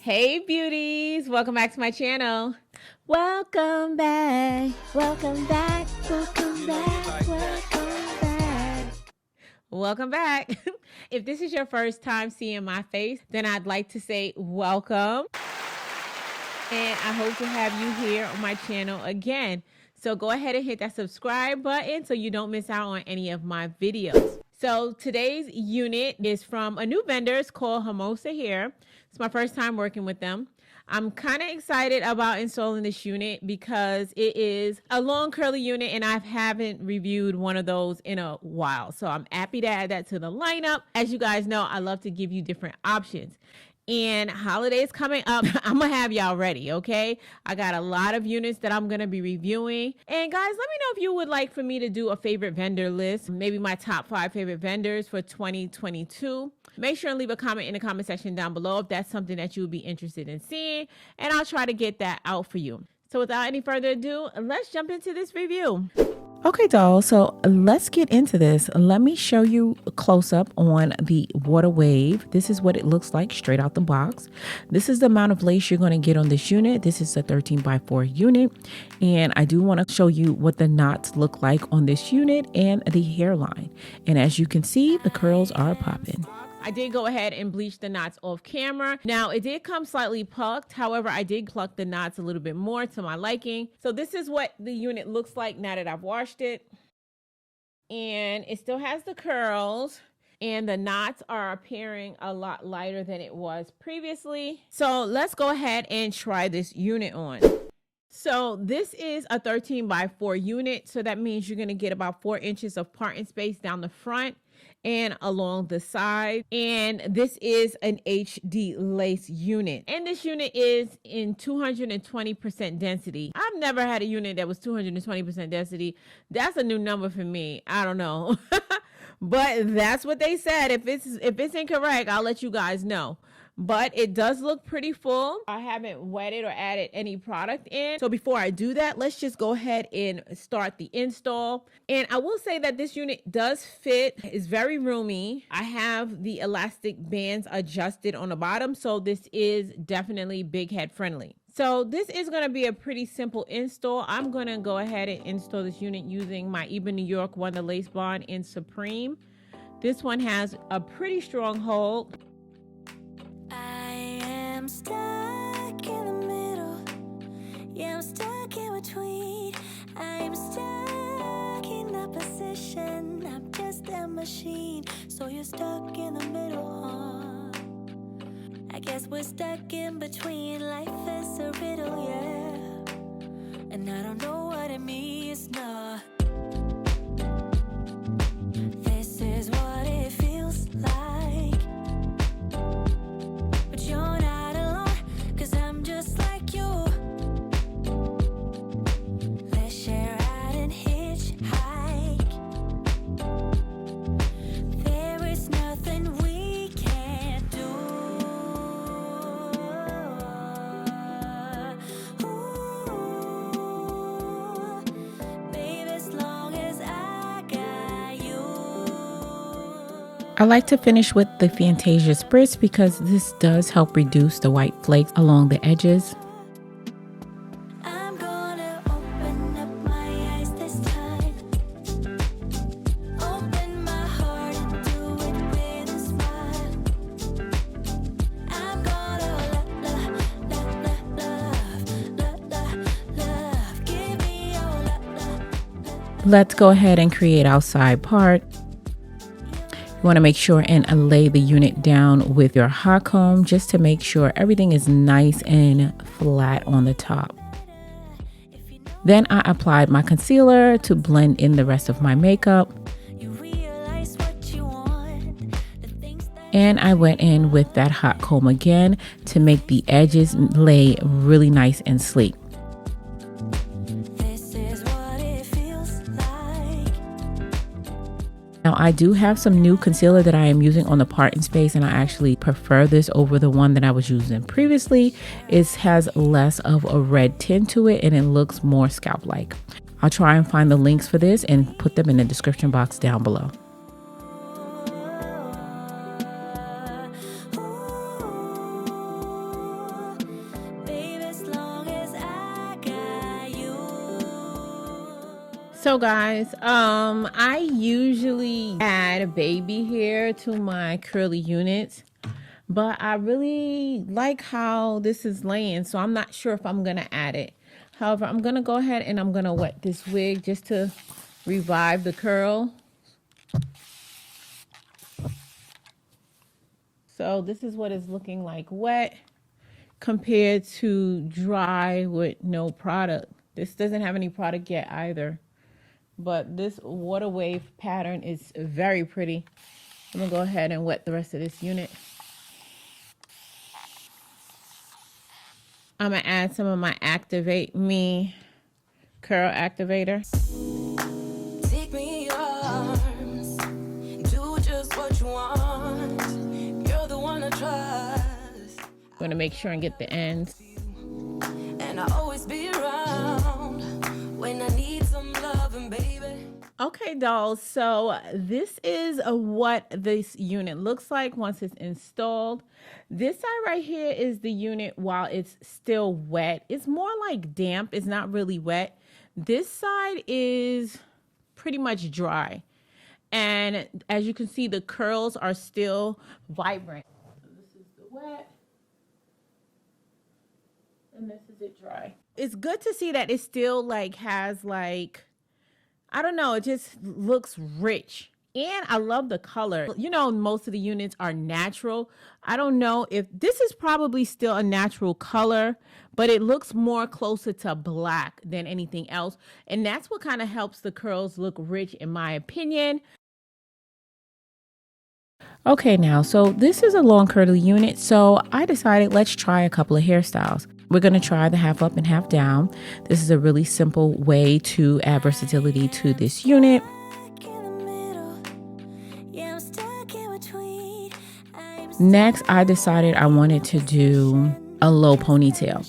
Hey beauties, welcome back to my channel. Welcome back, welcome back, welcome back, welcome back. Welcome back. If this is your first time seeing my face, then I'd like to say welcome. And I hope to have you here on my channel again. So go ahead and hit that subscribe button so you don't miss out on any of my videos. So today's unit is from a new vendor. It's called Hermosahair. It's my first time working with them. I'm kind of excited about installing this unit because it is a long curly unit and I haven't reviewed one of those in a while. So I'm happy to add that to the lineup. As you guys know, I love to give you different options. And holidays coming up, I'm gonna have y'all ready, okay? I got a lot of units that I'm gonna be reviewing. And guys, let me know if you would like for me to do a favorite vendor list, maybe my top 5 favorite vendors for 2022. Make sure and leave a comment in the comment section down below if that's something that you would be interested in seeing, and I'll try to get that out for you. So without any further ado, let's jump into this review. Okay, dolls, so let's get into this. Let me show you a close-up on the water wave. This is what it looks like straight out the box. This is the amount of lace you're going to get on this unit. This is a 13x4 unit, and I do want to show you what the knots look like on this unit and the hairline. And as you can see, the curls are popping. I did go ahead and bleach the knots off camera. Now it did come slightly plucked. However, I did pluck the knots a little bit more to my liking. So this is what the unit looks like now that I've washed it. And it still has the curls and the knots are appearing a lot lighter than it was previously. So let's go ahead and try this unit on. So this is a 13x4 unit. So that means you're gonna get about 4 inches of parting space down the front and along the side. And this is an HD lace unit. And this unit is in 220% density. I've never had a unit that was 220% density. That's a new number for me. I don't know. But that's what they said. If it's incorrect, I'll let you guys know. But it does look pretty full. I haven't wetted or added any product in. So before I do that, let's just go ahead and start the install. And I will say that this unit does fit. It's very roomy. I have the elastic bands adjusted on the bottom. So this is definitely big head friendly. So this is going to be a pretty simple install. I'm going to go ahead and install this unit using my Ebin New York Wonder Lace Bond in Supreme. This one has a pretty strong hold. I'm stuck in the middle. Yeah, I'm stuck in between. I'm stuck in a position. I'm just a machine. So you're stuck in the middle, huh? I guess we're stuck in between. Life is a riddle, yeah. And I don't know what it means, no. This is what it feels like. You're not alone, 'cause I'm just like you. Let's share out and hitchhike. There is nothing we can't do. Ooh, babe, as long as I got you. I like to finish with the Fantasia Spritz because this does help reduce the white flakes along the edges. I'm gonna open up my eyes this time. Open my heart and do it with a smile. I'm gonna love. Give me your love. Let's go ahead and create our side part. You want to make sure and lay the unit down with your hot comb just to make sure everything is nice and flat on the top. Then I applied my concealer to blend in the rest of my makeup. You realize what you want. The things that And I went in with that hot comb again to make the edges lay really nice and sleek. this is what it feels like. Now I do have some new concealer that I am using on the parting space, and I actually prefer this over the one that I was using previously. It has less of a red tint to it and it looks more scalp-like. I'll try and find the links for this and put them in the description box down below. Ooh, So guys, I usually add baby hair to my curly units, but I really like how this is laying, so I'm not sure if I'm gonna add it. However, I'm gonna go ahead and I'm gonna wet this wig just to revive the curl. So this is what it's looking like wet compared to dry with no product. This doesn't have any product yet either. But this water wave pattern is very pretty. I'm gonna go ahead and wet the rest of this unit. I'm gonna add some of my Activate Me curl activator. Take me in your arms, do just what you want. You're the one I trust. I'm gonna make sure and get the ends. And I'll always be around when I need some loving, baby. Okay, dolls, so this is what this unit looks like once it's installed. This side right here is the unit while it's still wet. It's more like damp, it's not really wet. This side is pretty much dry. And as you can see, the curls are still vibrant. So this is the wet. And this is it dry. It's good to see that it still like has like, I don't know, it just looks rich. And I love the color. You know, most of the units are natural. I don't know if this is probably still a natural color, but it looks more closer to black than anything else. And that's what kind of helps the curls look rich, in my opinion. Okay, now, so this is a long curly unit, so I decided let's try a couple of hairstyles. We're going to try the half up and half down. This is a really simple way to add versatility to this unit. Next, I decided I wanted to do a low ponytail.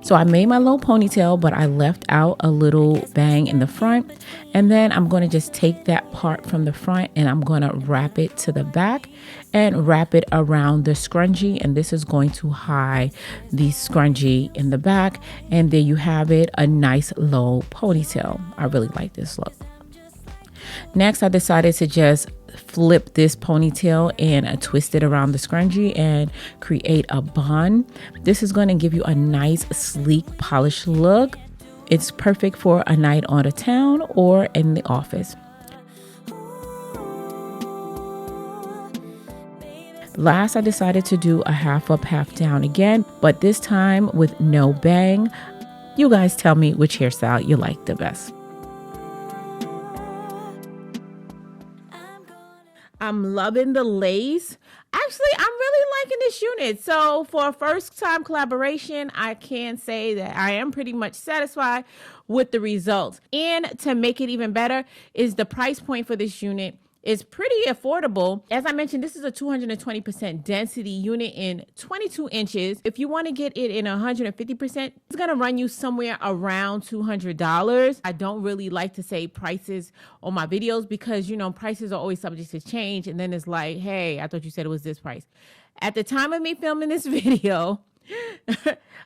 So I made my low ponytail, but I left out a little bang in the front. And then I'm going to just take that part from the front and I'm going to wrap it to the back and wrap it around the scrunchie. And this is going to hide the scrunchie in the back. And there you have it, a nice low ponytail. I really like this look. Next, I decided to just flip this ponytail and twist it around the scrunchie and create a bun. This is going to give you a nice, sleek, polished look. It's perfect for a night on the town or in the office. Last, I decided to do a half up, half down again, but this time with no bang. You guys tell me which hairstyle you like the best. I'm loving the lace. Actually, I'm really liking this unit. So for a first time collaboration, I can say that I am pretty much satisfied with the results. And to make it even better is the price point for this unit is pretty affordable. As I mentioned, this is a 220% density unit in 22 inches. If you want to get it in 150%, it's going to run you somewhere around $200. I don't really like to say prices on my videos because, you know, prices are always subject to change. And then it's like, hey, I thought you said it was this price. At the time of me filming this video,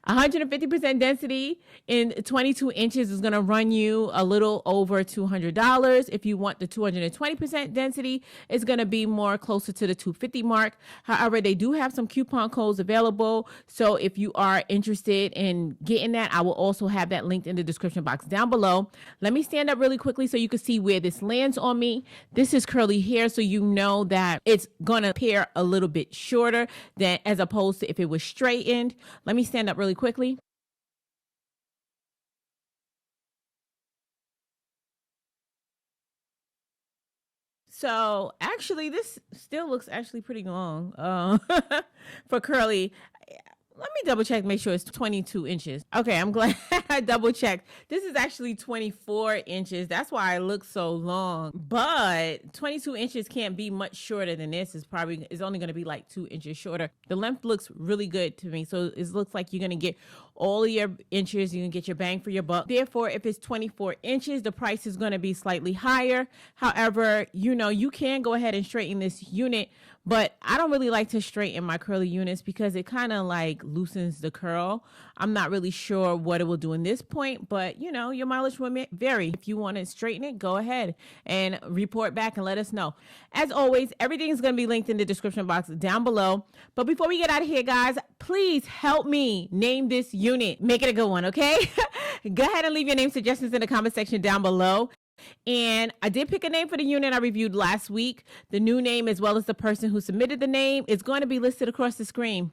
150% density in 22 inches is going to run you a little over $200. If you want the 220% density, it's going to be more closer to the $250 mark. However, they do have some coupon codes available. So if you are interested in getting that, I will also have that linked in the description box down below. Let me stand up really quickly so you can see where this lands on me. This is curly hair, so you know that it's going to appear a little bit shorter than as opposed to if it was straightened. Let me stand up really quickly. So actually, this still looks actually pretty long for curly. Let me double check, make sure it's 22 inches. Okay, I'm glad I double checked. This is actually 24 inches. That's why I look so long. But 22 inches can't be much shorter than this. It's only going to be like 2 inches shorter. The length looks really good to me. So it looks like you're going to get all of your inches. You can get your bang for your buck. Therefore, if it's 24 inches, the price is going to be slightly higher. However, you know, you can go ahead and straighten this unit but I don't really like to straighten my curly units because it kind of like loosens the curl. I'm not really sure what it will do in this point, but you know, your mileage will vary. If you want to straighten it, go ahead and report back and let us know. As always, everything is going to be linked in the description box down below. But before we get out of here, guys, please help me name this unit. Make it a good one, okay? Go ahead and leave your name suggestions in the comment section down below. And I did pick a name for the unit I reviewed last week. The new name, as well as the person who submitted the name, is going to be listed across the screen.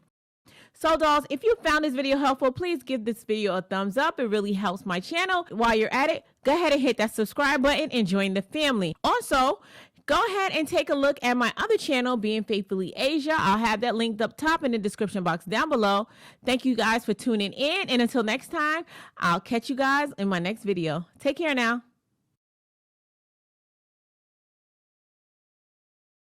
So dolls, if you found this video helpful, please give this video a thumbs up. It really helps my channel. While you're at it, go ahead and hit that subscribe button and join the family. Also, go ahead and take a look at my other channel, Being Faithfully Asia. I'll have that linked up top in the description box down below. Thank you guys for tuning in. And until next time, I'll catch you guys in my next video. Take care now.